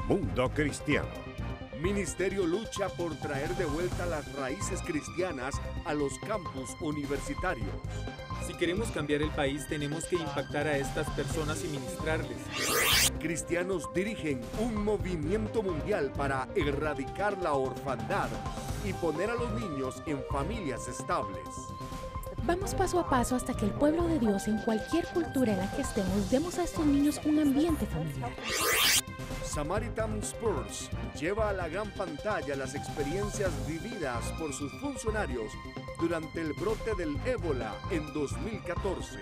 Mundo Cristiano. Ministerio lucha por traer de vuelta las raíces cristianas a los campus universitarios. Si queremos cambiar el país, tenemos que impactar a estas personas y ministrarles. Cristianos dirigen un movimiento mundial para erradicar la orfandad y poner a los niños en familias estables. Vamos paso a paso hasta que el pueblo de Dios, en cualquier cultura en la que estemos, demos a estos niños un ambiente familiar. Samaritan Spurs lleva a la gran pantalla las experiencias vividas por sus funcionarios durante el brote del ébola en 2014.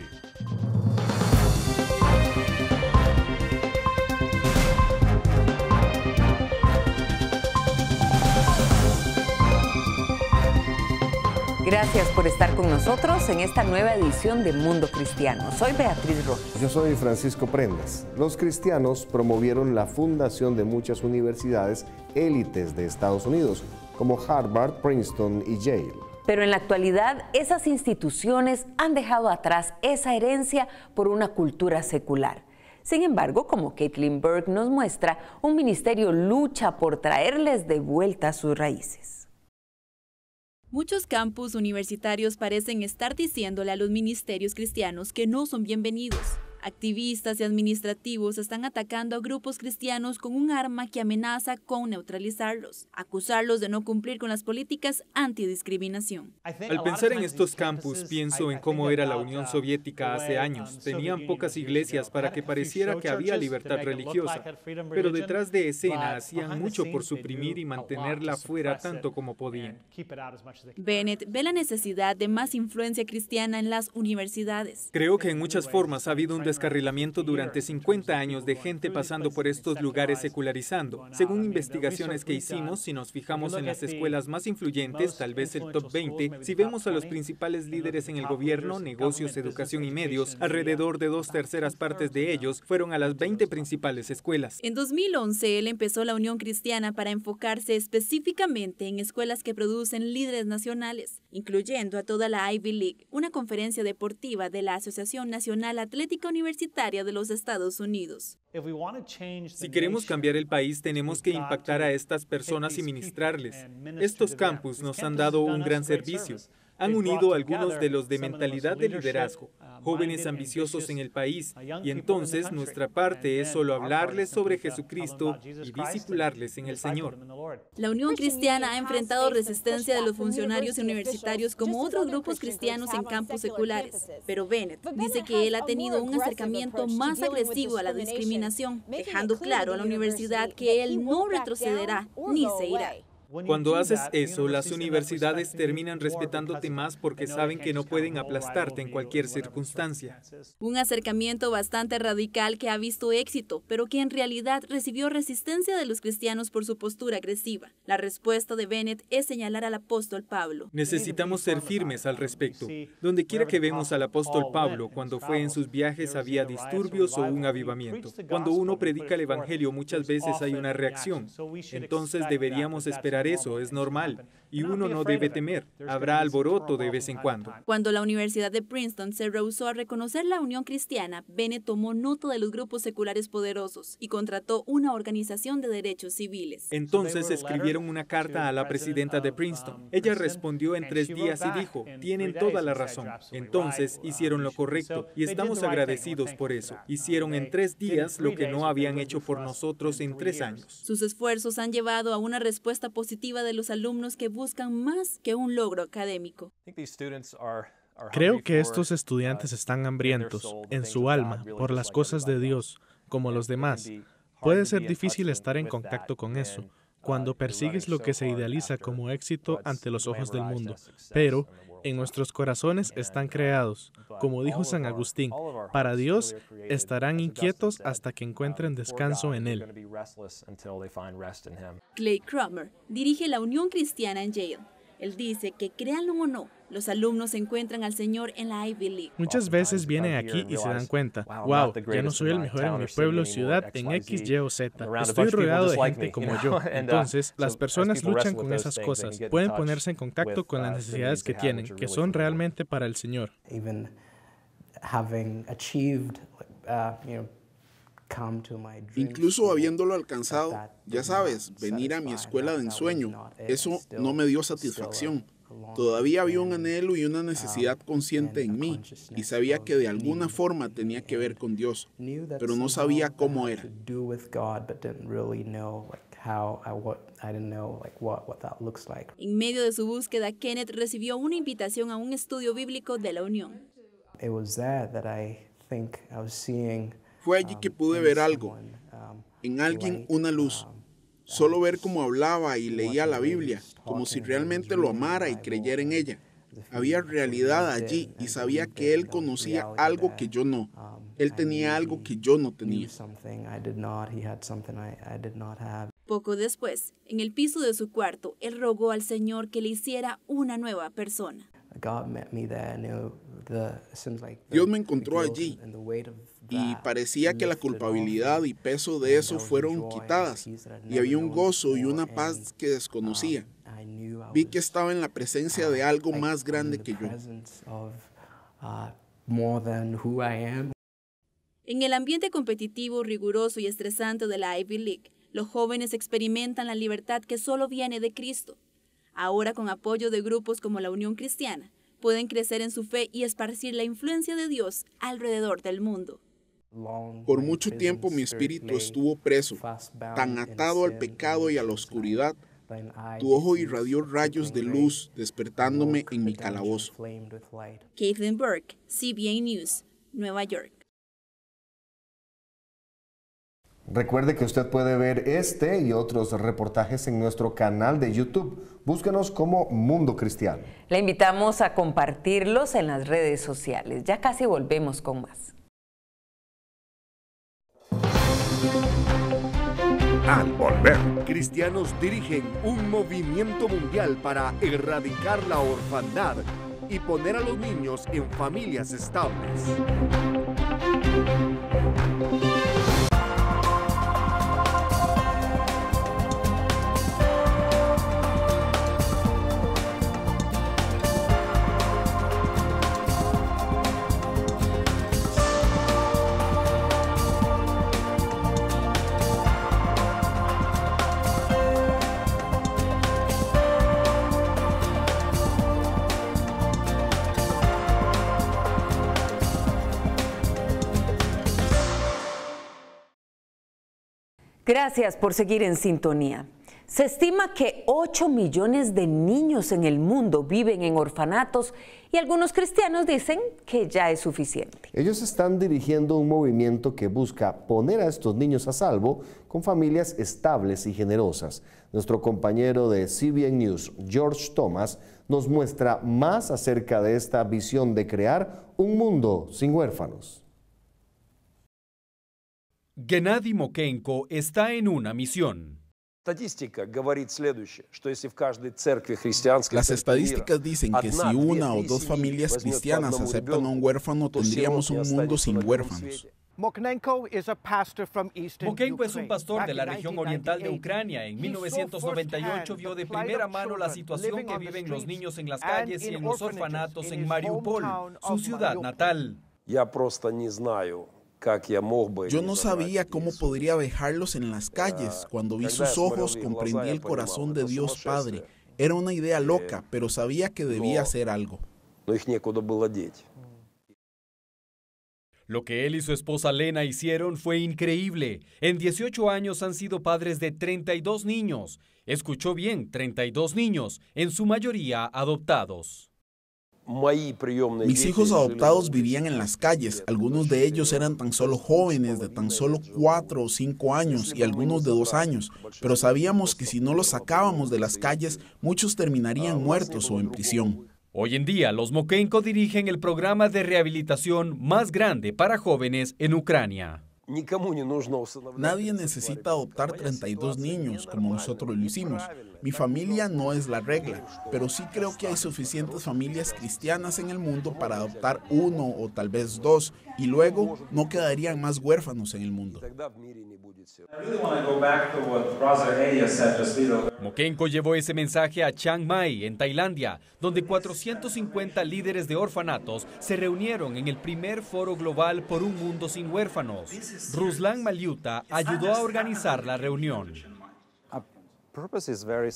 Gracias por estar con nosotros en esta nueva edición de Mundo Cristiano. Soy Beatriz Rojas. Yo soy Francisco Prendas. Los cristianos promovieron la fundación de muchas universidades élites de Estados Unidos, como Harvard, Princeton y Yale. Pero en la actualidad, esas instituciones han dejado atrás esa herencia por una cultura secular. Sin embargo, como Caitlin Burke nos muestra, un ministerio lucha por traerles de vuelta sus raíces. Muchos campus universitarios parecen estar diciéndole a los ministerios cristianos que no son bienvenidos. Activistas y administrativos están atacando a grupos cristianos con un arma que amenaza con neutralizarlos, acusarlos de no cumplir con las políticas antidiscriminación. Al pensar en estos campus, pienso en cómo era la Unión Soviética hace años. Tenían pocas iglesias para que pareciera que había libertad religiosa, pero detrás de escena hacían mucho por suprimir y mantenerla fuera tanto como podían. Bennett ve la necesidad de más influencia cristiana en las universidades. Creo que en muchas formas ha habido un descarrilamiento durante 50 años de gente pasando por estos lugares secularizando. Según investigaciones que hicimos, si nos fijamos en las escuelas más influyentes, tal vez el top 20, si vemos a los principales líderes en el gobierno, negocios, educación y medios, alrededor de 2/3 partes de ellos fueron a las 20 principales escuelas. En 2011, él empezó la Unión Cristiana para enfocarse específicamente en escuelas que producen líderes nacionales, incluyendo a toda la Ivy League, una conferencia deportiva de la Asociación Nacional Atlética Universitaria de los Estados Unidos. Si queremos cambiar el país, tenemos que impactar a estas personas y ministrarles. Estos campus nos han dado un gran servicio. Han unido a algunos de los de mentalidad de liderazgo, jóvenes ambiciosos en el país, y entonces nuestra parte es solo hablarles sobre Jesucristo y discipularles en el Señor. La Unión Cristiana ha enfrentado resistencia de los funcionarios universitarios como otros grupos cristianos en campus seculares, pero Bennett dice que él ha tenido un acercamiento más agresivo a la discriminación, dejando claro a la universidad que él no retrocederá ni se irá. Cuando haces eso, las universidades terminan respetándote más porque saben que no pueden aplastarte en cualquier circunstancia. Un acercamiento bastante radical que ha visto éxito, pero que en realidad recibió resistencia de los cristianos por su postura agresiva. La respuesta de Bennett es señalar al apóstol Pablo. Necesitamos ser firmes al respecto. Donde quiera que vemos al apóstol Pablo, cuando fue en sus viajes había disturbios o un avivamiento. Cuando uno predica el evangelio, muchas veces hay una reacción. Entonces deberíamos esperar eso, es normal, y uno no debe temer. Habrá alboroto de vez en cuando. Cuando la Universidad de Princeton se rehusó a reconocer la Unión Cristiana, Bennett tomó nota de los grupos seculares poderosos y contrató una organización de derechos civiles. Entonces escribieron una carta a la presidenta de Princeton. Ella respondió en 3 días y dijo, tienen toda la razón. Entonces hicieron lo correcto y estamos agradecidos por eso. Hicieron en 3 días lo que no habían hecho por nosotros en 3 años. Sus esfuerzos han llevado a una respuesta positiva de los alumnos que buscan más que un logro académico. Creo que estos estudiantes están hambrientos en su alma por las cosas de Dios, como los demás. Puede ser difícil estar en contacto con eso cuando persigues lo que se idealiza como éxito ante los ojos del mundo, pero en nuestros corazones están creados. Como dijo San Agustín, para Dios estarán inquietos hasta que encuentren descanso en Él. Clay Cromer dirige la Unión Cristiana en Yale. Él dice que, créanlo o no, los alumnos encuentran al Señor en la Ivy League. Muchas veces vienen aquí y se dan cuenta, wow, ya no soy el mejor en mi pueblo o ciudad en X, Y o Z. Estoy rodeado de gente como yo. Entonces, las personas luchan con esas cosas. Pueden ponerse en contacto con las necesidades que tienen, que son realmente para el Señor. Incluso habiéndolo alcanzado, ya sabes, venir a mi escuela de ensueño, eso no me dio satisfacción. Todavía había un anhelo y una necesidad consciente en mí, y sabía que de alguna forma tenía que ver con Dios, pero no sabía cómo era. En medio de su búsqueda, Kenneth recibió una invitación a un estudio bíblico de la Unión. Fue allí que pude ver algo, en alguien una luz. Solo ver cómo hablaba y leía la Biblia, como si realmente lo amara y creyera en ella. Había realidad allí y sabía que él conocía algo que yo no. Él tenía algo que yo no tenía. Poco después, en el piso de su cuarto, él rogó al Señor que le hiciera una nueva persona. Dios me encontró allí y parecía que la culpabilidad y peso de eso fueron quitadas y había un gozo y una paz que desconocía. Vi que estaba en la presencia de algo más grande que yo. En el ambiente competitivo, riguroso y estresante de la Ivy League, los jóvenes experimentan la libertad que solo viene de Cristo. Ahora, con apoyo de grupos como la Unión Cristiana, pueden crecer en su fe y esparcir la influencia de Dios alrededor del mundo. Por mucho tiempo mi espíritu estuvo preso, tan atado al pecado y a la oscuridad. Tu ojo irradió rayos de luz, despertándome en mi calabozo. Caitlin Burke, CBN News, Nueva York. Recuerde que usted puede ver este y otros reportajes en nuestro canal de YouTube. Búsquenos como Mundo Cristiano. Le invitamos a compartirlos en las redes sociales. Ya casi volvemos con más. Al volver, cristianos dirigen un movimiento mundial para erradicar la orfandad y poner a los niños en familias estables. Gracias por seguir en sintonía. Se estima que 8 millones de niños en el mundo viven en orfanatos y algunos cristianos dicen que ya es suficiente. Ellos están dirigiendo un movimiento que busca poner a estos niños a salvo con familias estables y generosas. Nuestro compañero de CBN News, George Thomas, nos muestra más acerca de esta visión de crear un mundo sin huérfanos. Gennady Mokenko está en una misión. Las estadísticas dicen que si una o dos familias cristianas aceptan a un huérfano, tendríamos un mundo sin huérfanos. Mokenko es un pastor de la región oriental de Ucrania. En 1998 vio de primera mano la situación que viven los niños en las calles y en los orfanatos en Mariupol, su ciudad natal. Yo no sabía cómo podría dejarlos en las calles. Cuando vi sus ojos, comprendí el corazón de Dios Padre. Era una idea loca, pero sabía que debía hacer algo. Lo que él y su esposa Lena hicieron fue increíble. En 18 años han sido padres de 32 niños. Escuchó bien, 32 niños, en su mayoría adoptados. Mis hijos adoptados vivían en las calles. Algunos de ellos eran tan solo jóvenes, de tan solo 4 o 5 años y algunos de 2 años. Pero sabíamos que si no los sacábamos de las calles, muchos terminarían muertos o en prisión. Hoy en día, los Mokenko dirigen el programa de rehabilitación más grande para jóvenes en Ucrania. Nadie necesita adoptar 32 niños como nosotros lo hicimos. Mi familia no es la regla, pero sí creo que hay suficientes familias cristianas en el mundo para adoptar uno o tal vez dos, y luego no quedarían más huérfanos en el mundo. Mokenko llevó ese mensaje a Chiang Mai, en Tailandia, donde 450 líderes de orfanatos se reunieron en el primer foro global por un mundo sin huérfanos. Ruslan Maliuta ayudó a organizar la reunión.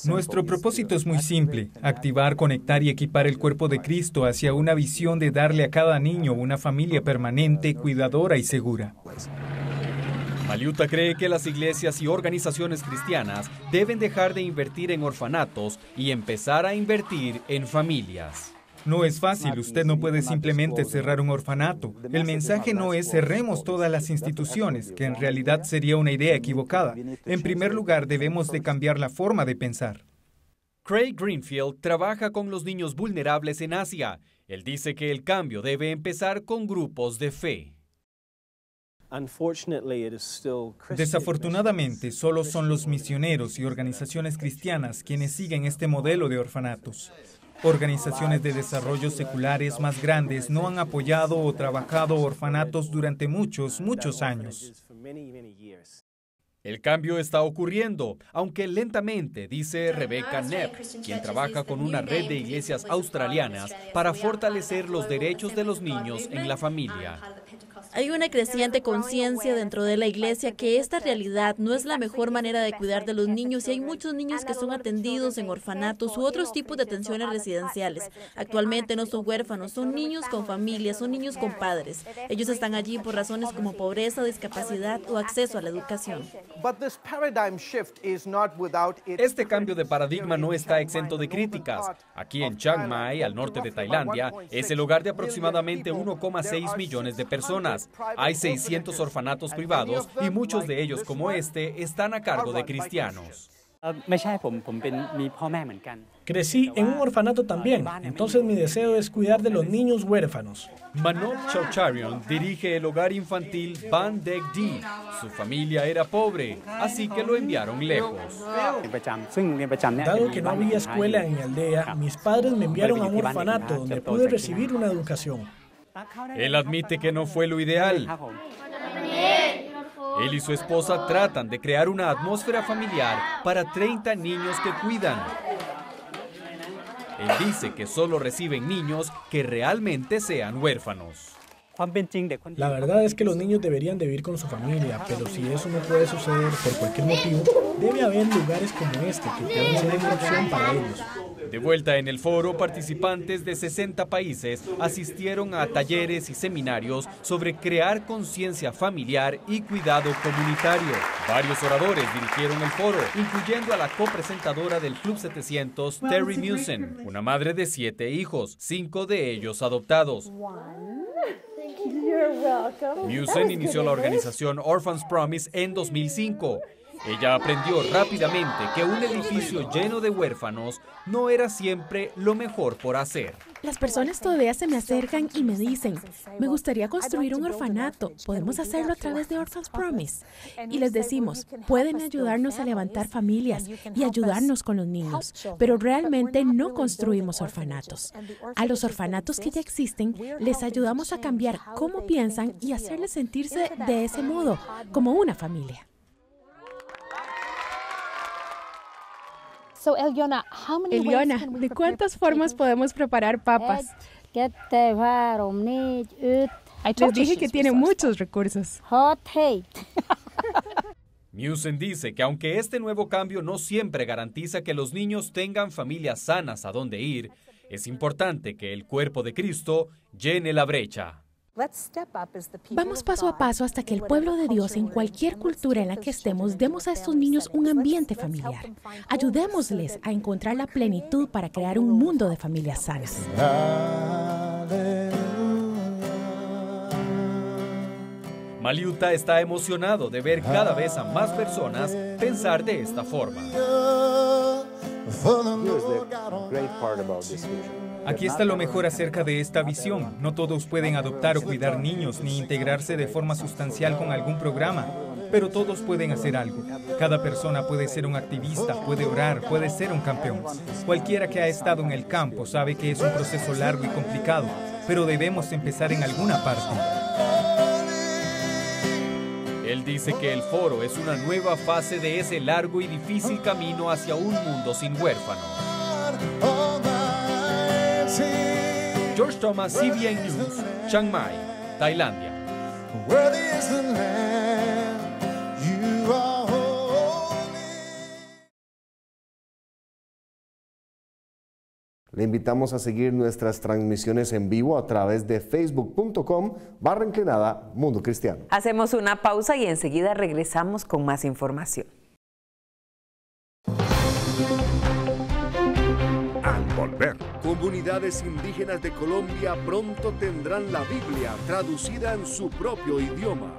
Nuestro propósito es muy simple: activar, conectar y equipar el cuerpo de Cristo hacia una visión de darle a cada niño una familia permanente, cuidadora y segura. Maliuta cree que las iglesias y organizaciones cristianas deben dejar de invertir en orfanatos y empezar a invertir en familias. No es fácil, usted no puede simplemente cerrar un orfanato. El mensaje no es cerremos todas las instituciones, que en realidad sería una idea equivocada. En primer lugar, debemos de cambiar la forma de pensar. Craig Greenfield trabaja con los niños vulnerables en Asia. Él dice que el cambio debe empezar con grupos de fe. Desafortunadamente, solo son los misioneros y organizaciones cristianas quienes siguen este modelo de orfanatos. Organizaciones de desarrollo seculares más grandes no han apoyado o trabajado orfanatos durante muchos años. El cambio está ocurriendo, aunque lentamente, dice Rebecca Knepp, quien trabaja con una red de iglesias australianas para fortalecer los derechos de los niños en la familia. Hay una creciente conciencia dentro de la iglesia que esta realidad no es la mejor manera de cuidar de los niños y hay muchos niños que son atendidos en orfanatos u otros tipos de atenciones residenciales. Actualmente no son huérfanos, son niños con familias, son niños con padres. Ellos están allí por razones como pobreza, discapacidad o acceso a la educación. Este cambio de paradigma no está exento de críticas. Aquí en Chiang Mai, al norte de Tailandia, es el hogar de aproximadamente 1,6 millones de personas. Hay 600 orfanatos privados y muchos de ellos, como este, están a cargo de cristianos. Crecí en un orfanato también, entonces mi deseo es cuidar de los niños huérfanos. Manoj Chowcharian dirige el hogar infantil Ban Dek Di. Su familia era pobre, así que lo enviaron lejos. Dado que no había escuela en mi aldea, mis padres me enviaron a un orfanato donde pude recibir una educación. Él admite que no fue lo ideal. Él y su esposa tratan de crear una atmósfera familiar para 30 niños que cuidan. Él dice que solo reciben niños que realmente sean huérfanos. La verdad es que los niños deberían de vivir con su familia, pero si eso no puede suceder por cualquier motivo, debe haber lugares como este que puedan ser una opción para ellos. De vuelta en el foro, participantes de 60 países asistieron a talleres y seminarios sobre crear conciencia familiar y cuidado comunitario. Varios oradores dirigieron el foro, incluyendo a la copresentadora del Club 700, Terry Musen, una madre de 7 hijos, 5 de ellos adoptados. Musen inició la organización Orphans Promise en 2005. Ella aprendió rápidamente que un edificio lleno de huérfanos no era siempre lo mejor por hacer. Las personas todavía se me acercan y me dicen, me gustaría construir un orfanato, ¿podemos hacerlo a través de Orphans Promise? Y les decimos, pueden ayudarnos a levantar familias y ayudarnos con los niños, pero realmente no construimos orfanatos. A los orfanatos que ya existen, les ayudamos a cambiar cómo piensan y hacerles sentirse de ese modo, como una familia. Eliona, ¿de cuántas formas podemos preparar papas? Les dije que tiene muchos recursos. Musen dice que aunque este nuevo cambio no siempre garantiza que los niños tengan familias sanas a dónde ir, es importante que el cuerpo de Cristo llene la brecha. Vamos paso a paso hasta que el pueblo de Dios, en cualquier cultura en la que estemos, demos a estos niños un ambiente familiar. Ayudémosles a encontrar la plenitud para crear un mundo de familias sanas. Maliuta está emocionado de ver cada vez a más personas pensar de esta forma. Aquí está lo mejor acerca de esta visión. No todos pueden adoptar o cuidar niños ni integrarse de forma sustancial con algún programa, pero todos pueden hacer algo. Cada persona puede ser un activista, puede orar, puede ser un campeón. Cualquiera que ha estado en el campo sabe que es un proceso largo y complicado, pero debemos empezar en alguna parte. Él dice que el foro es una nueva fase de ese largo y difícil camino hacia un mundo sin huérfanos. George Thomas, CBN News, Chiang Mai, Tailandia. Le invitamos a seguir nuestras transmisiones en vivo a través de facebook.com/Mundo Cristiano. Hacemos una pausa y enseguida regresamos con más información. Al volver, comunidades indígenas de Colombia pronto tendrán la Biblia traducida en su propio idioma.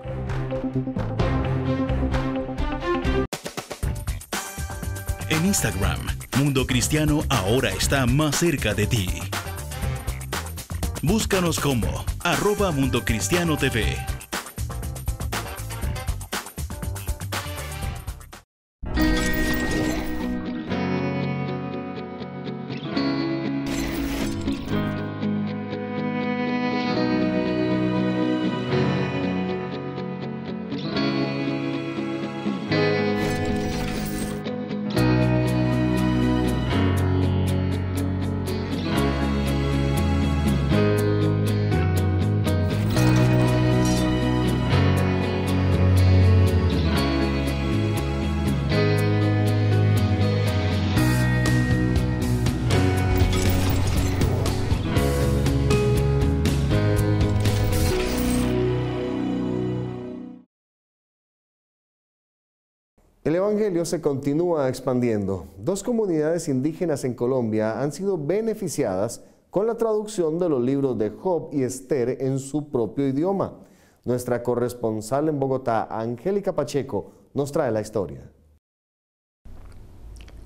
En Instagram, Mundo Cristiano ahora está más cerca de ti. Búscanos como @MundoCristianoTV. El Evangelio se continúa expandiendo. 2 comunidades indígenas en Colombia han sido beneficiadas con la traducción de los libros de Job y Esther en su propio idioma. Nuestra corresponsal en Bogotá, Angélica Pacheco, nos trae la historia.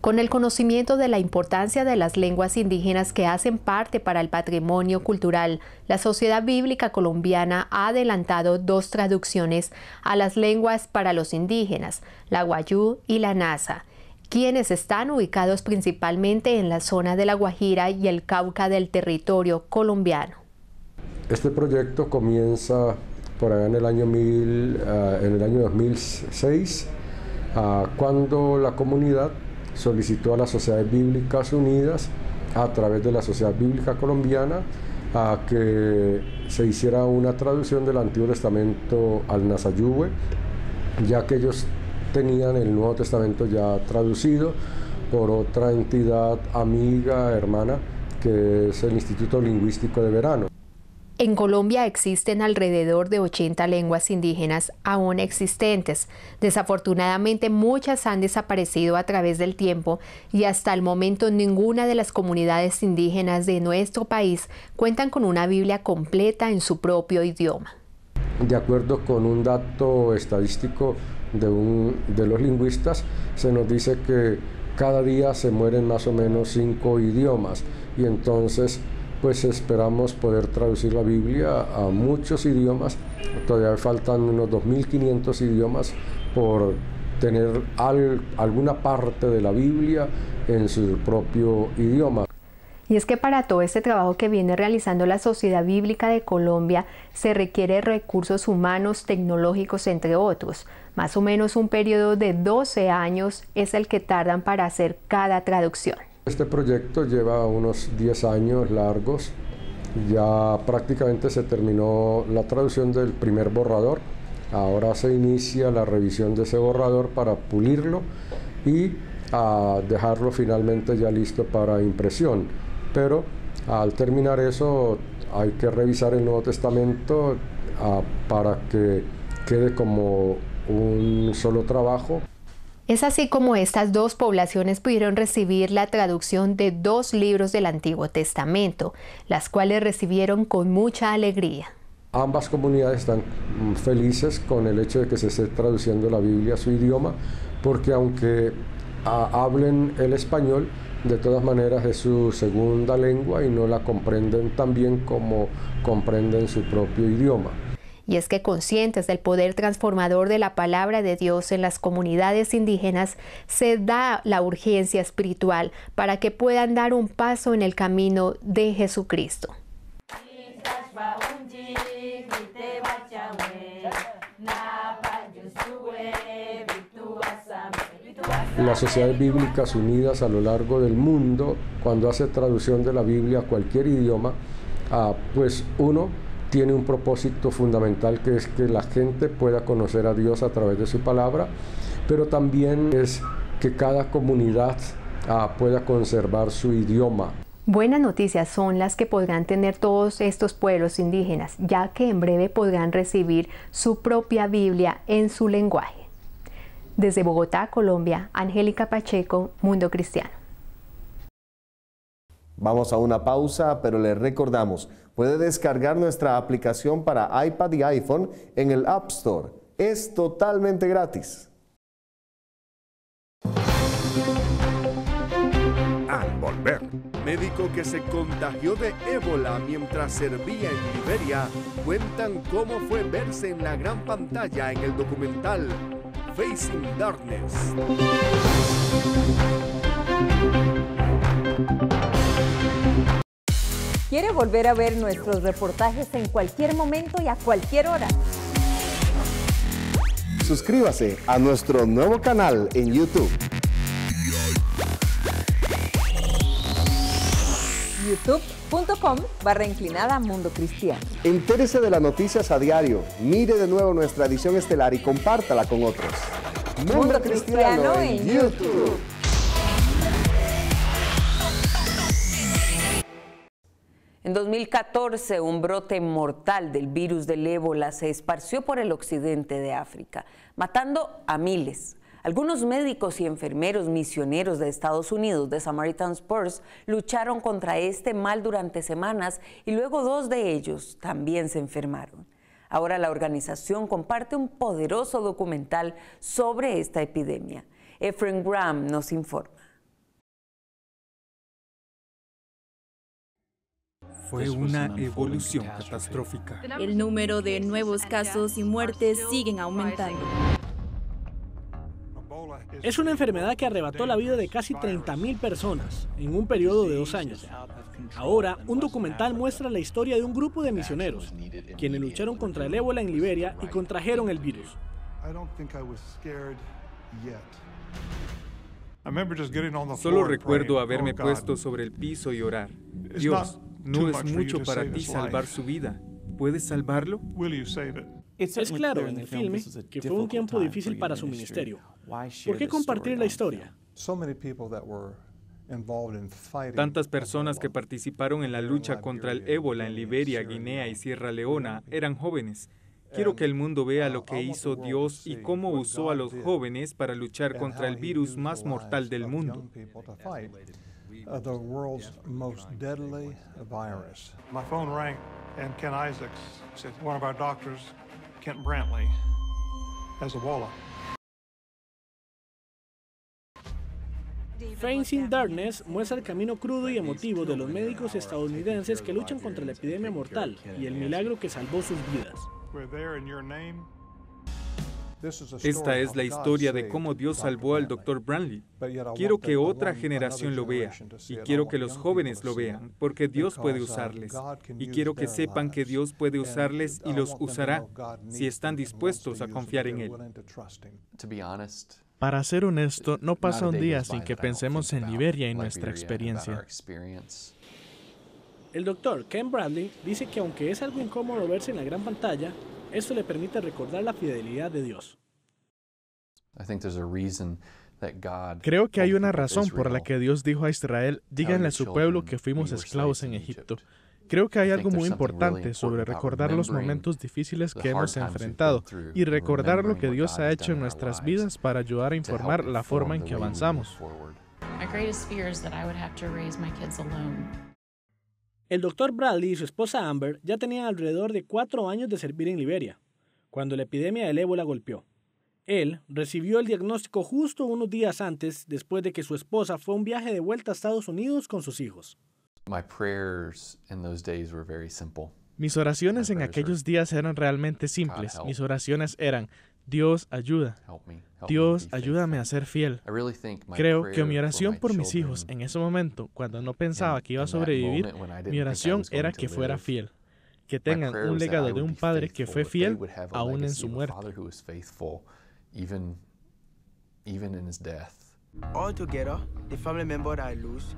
Con el conocimiento de la importancia de las lenguas indígenas que hacen parte para el patrimonio cultural, la Sociedad Bíblica Colombiana ha adelantado 2 traducciones a las lenguas para los indígenas, la Guayú y la Nasa, quienes están ubicados principalmente en la zona de La Guajira y el Cauca del territorio colombiano. Este proyecto comienza por allá en el año 2006, cuando la comunidad solicitó a las Sociedades Bíblicas Unidas, a través de la Sociedad Bíblica Colombiana, a que se hiciera una traducción del Antiguo Testamento al Nasayuhue, ya que ellos tenían el Nuevo Testamento ya traducido por otra entidad amiga, hermana, que es el Instituto Lingüístico de Verano. En Colombia existen alrededor de 80 lenguas indígenas aún existentes. Desafortunadamente, muchas han desaparecido a través del tiempo y hasta el momento ninguna de las comunidades indígenas de nuestro país cuentan con una Biblia completa en su propio idioma. De acuerdo con un dato estadístico de los lingüistas, se nos dice que cada día se mueren más o menos 5 idiomas y entonces pues esperamos poder traducir la Biblia a muchos idiomas. Todavía faltan unos 2.500 idiomas por tener alguna parte de la Biblia en su propio idioma. Y es que para todo este trabajo que viene realizando la Sociedad Bíblica de Colombia se requiere recursos humanos, tecnológicos, entre otros. Más o menos un periodo de 12 años es el que tardan para hacer cada traducción. Este proyecto lleva unos 10 años largos, ya prácticamente se terminó la traducción del primer borrador, ahora se inicia la revisión de ese borrador para pulirlo y dejarlo finalmente ya listo para impresión, pero al terminar eso hay que revisar el Nuevo Testamento para que quede como un solo trabajo. Es así como estas 2 poblaciones pudieron recibir la traducción de 2 libros del Antiguo Testamento, las cuales recibieron con mucha alegría. Ambas comunidades están felices con el hecho de que se esté traduciendo la Biblia a su idioma, porque aunque hablen el español, de todas maneras es su segunda lengua y no la comprenden tan bien como comprenden su propio idioma. Y es que conscientes del poder transformador de la palabra de Dios en las comunidades indígenas, se da la urgencia espiritual para que puedan dar un paso en el camino de Jesucristo. Las sociedades bíblicas unidas a lo largo del mundo, cuando hace traducción de la Biblia a cualquier idioma, pues uno tiene un propósito fundamental, que es que la gente pueda conocer a Dios a través de su palabra, pero también es que cada comunidad pueda conservar su idioma. Buenas noticias son las que podrán tener todos estos pueblos indígenas, ya que en breve podrán recibir su propia Biblia en su lenguaje. Desde Bogotá, Colombia, Angélica Pacheco, Mundo Cristiano. Vamos a una pausa, pero les recordamos, puede descargar nuestra aplicación para iPad y iPhone en el App Store. Es totalmente gratis. Al volver, médico que se contagió de ébola mientras servía en Liberia, cuentan cómo fue verse en la gran pantalla en el documental Facing Darkness. ¿Quiere volver a ver nuestros reportajes en cualquier momento y a cualquier hora? Suscríbase a nuestro nuevo canal en YouTube. youtube.com/Mundo Cristiano. Entérese de las noticias a diario, mire de nuevo nuestra edición estelar y compártala con otros. Mundo Cristiano en YouTube. En 2014, un brote mortal del virus del ébola se esparció por el occidente de África, matando a miles. Algunos médicos y enfermeros misioneros de Estados Unidos de Samaritan's Purse lucharon contra este mal durante semanas y luego 2 de ellos también se enfermaron. Ahora la organización comparte un poderoso documental sobre esta epidemia. Ephraim Graham nos informa. Fue una evolución catastrófica. El número de nuevos casos y muertes siguen aumentando. Es una enfermedad que arrebató la vida de casi 30.000 personas en un periodo de 2 años. Ahora, un documental muestra la historia de un grupo de misioneros, quienes lucharon contra el ébola en Liberia y contrajeron el virus. Solo recuerdo haberme puesto sobre el piso y orar. Dios, no es mucho para ti salvar su vida. ¿Puedes salvarlo? Es claro en el filme que fue un tiempo difícil para su ministerio. ¿Por qué compartir la historia? Tantas personas que participaron en la lucha contra el ébola en Liberia, Guinea y Sierra Leona eran jóvenes. Quiero que el mundo vea lo que hizo Dios y cómo usó a los jóvenes para luchar contra el virus más mortal del mundo. The world's most deadly virus. My phone rang and Ken Isaacs said one of our doctors, Kent Brantley, has Ebola. Facing Darkness muestra el camino crudo y emotivo de los médicos estadounidenses que luchan contra la epidemia mortal y el milagro que salvó sus vidas. Esta es la historia de cómo Dios salvó al Dr. Brantley. Quiero que otra generación lo vea y quiero que los jóvenes lo vean, porque Dios puede usarles. Y quiero que sepan que Dios puede usarles y los usará si están dispuestos a confiar en Él. Para ser honesto, no pasa un día sin que pensemos en Liberia y nuestra experiencia. El doctor Ken Bradley dice que aunque es algo incómodo verse en la gran pantalla, esto le permite recordar la fidelidad de Dios. Creo que hay una razón por la que Dios dijo a Israel, díganle a su pueblo que fuimos esclavos en Egipto. Creo que hay algo muy importante sobre recordar los momentos difíciles que hemos enfrentado y recordar lo que Dios ha hecho en nuestras vidas para ayudar a informar la forma en que avanzamos. El doctor Bradley y su esposa Amber ya tenían alrededor de 4 años de servir en Liberia, cuando la epidemia del ébola golpeó. Él recibió el diagnóstico justo unos días antes, después de que su esposa fue a un viaje de vuelta a Estados Unidos con sus hijos. Mis oraciones en aquellos días eran realmente simples. Mis oraciones eran: Dios, ayuda. Dios, ayúdame a ser fiel. Creo que mi oración por mis hijos en ese momento, cuando no pensaba que iba a sobrevivir, mi oración era que fuera fiel, que tengan un legado de un padre que fue fiel aún en su muerte. Altogether, the family member I lose,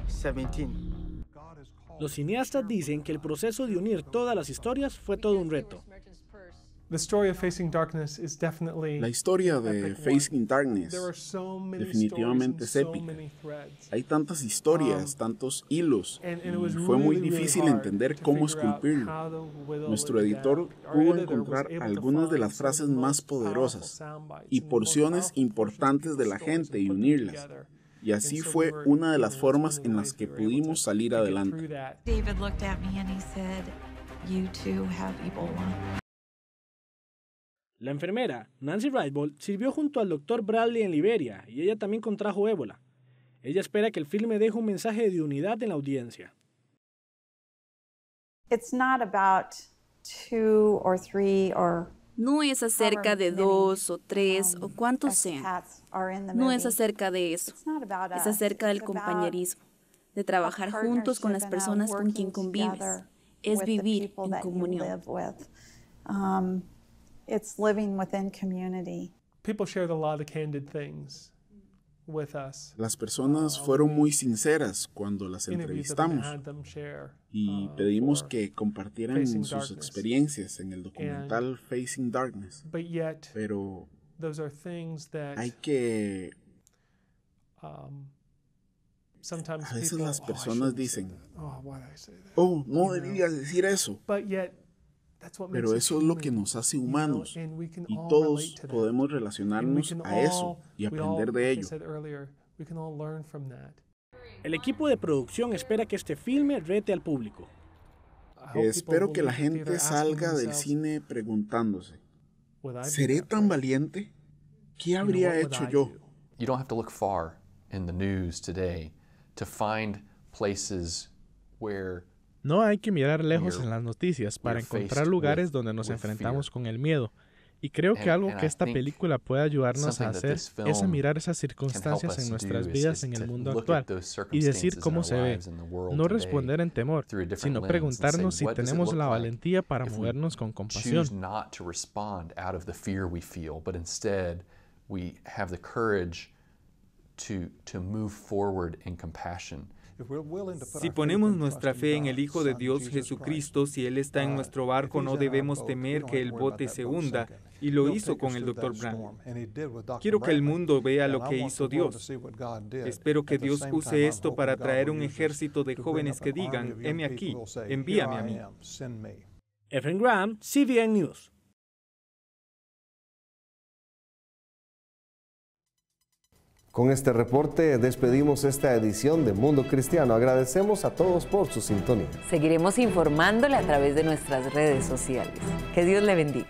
17. Los cineastas dicen que el proceso de unir todas las historias fue todo un reto. La historia de Facing Darkness definitivamente es épica. Hay tantas historias, tantos hilos, y fue muy difícil entender cómo esculpirlo. Nuestro editor pudo encontrar algunas de las frases más poderosas y porciones importantes de la gente y unirlas. Y así fue una de las formas en las que pudimos salir adelante. David looked at me and he said, "You too have Ebola." La enfermera, Nancy Wrightball, sirvió junto al Dr. Bradley en Liberia y ella también contrajo ébola. Ella espera que el filme deje un mensaje de unidad en la audiencia. No es acerca de 2 o 3 o cuántos sean. No es acerca de eso. Es acerca del compañerismo, de trabajar juntos con las personas con quien convives. Es vivir en comunión. It's living within community. People shared a lot of candid things with us. Las personas fueron muy sinceras cuando las entrevistamos y pedimos que compartieran sus experiencias en el documental Facing Darkness. Pero hay que... A veces las personas dicen, oh, no deberías decir eso. Pero eso es lo que nos hace humanos y todos podemos relacionarnos a eso y aprender de ello. El equipo de producción espera que este filme rete al público. Espero que la gente salga del cine preguntándose, ¿seré tan valiente? ¿Qué habría hecho yo? You don't have to look far in the news today to find places where no hay que mirar lejos en las noticias para encontrar lugares donde nos enfrentamos con el miedo. Y creo que algo que esta película puede ayudarnos a hacer es a mirar esas circunstancias en nuestras vidas en el mundo actual y decir cómo se ve. No responder en temor, sino preguntarnos si tenemos la valentía para movernos con compasión. Si ponemos nuestra fe en el Hijo de Dios Jesucristo, si Él está en nuestro barco, no debemos temer que el bote se hunda, y lo hizo con el Dr. Brown. Quiero que el mundo vea lo que hizo Dios. Espero que Dios use esto para traer un ejército de jóvenes que digan, heme aquí, envíame a mí. Efren Graham, CBN News. Con este reporte despedimos esta edición de Mundo Cristiano. Agradecemos a todos por su sintonía. Seguiremos informándole a través de nuestras redes sociales. Que Dios le bendiga.